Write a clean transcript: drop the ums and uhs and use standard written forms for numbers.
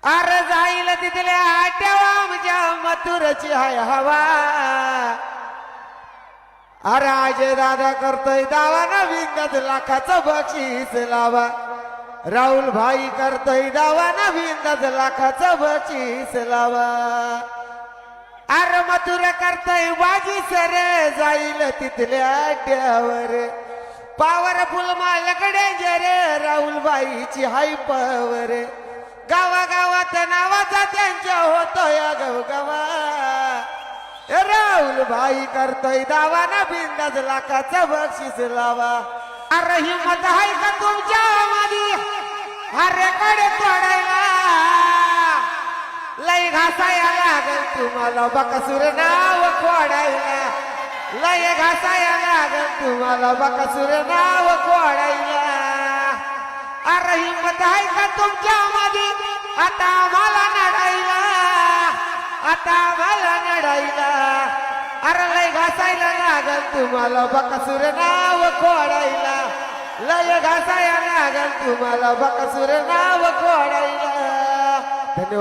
अरे जाईल तिथल्या आट्यावा आमच्या मथुरची हाय हवा। अरे अजय दादा करतोय दावा नवीन 10 लाखाचं बक्षीस लावा। राहुल भाई करतोय दावा नवीन 10 लाखाचं बक्षीस लावा। अरे मथुर करतोय बाजी सर जाईल तिथल्या आट्यावर। पॉवरफुल माझ्याकडे जरे राहुल भाईची हाय पॉवर। गावागावात नावाचा त्यांच्या होतोय गवगवा। राहुल भाई करतोय दावा नवीन 10 लाखाचं बक्षीस लावा। अरे हिम्मत आहे का तुमच्या मध्ये अरे कडे तोडायला। लय घासाया लागल तुम्हाला बकासूर नाव खोडायला। लय घासाया लागल तुम्हाला बकासूर नाव खोडायला। अरे हिम्मत आहे का तुमच्या मध्ये आता मला नडायला। आता मला नडायला। अरे लय घासायला लागल तुम्हाला बकासूर नाव खोडायला। लय घासायला लागल तुम्हाला बकासूर नाव खोडायला। धन्यवाद।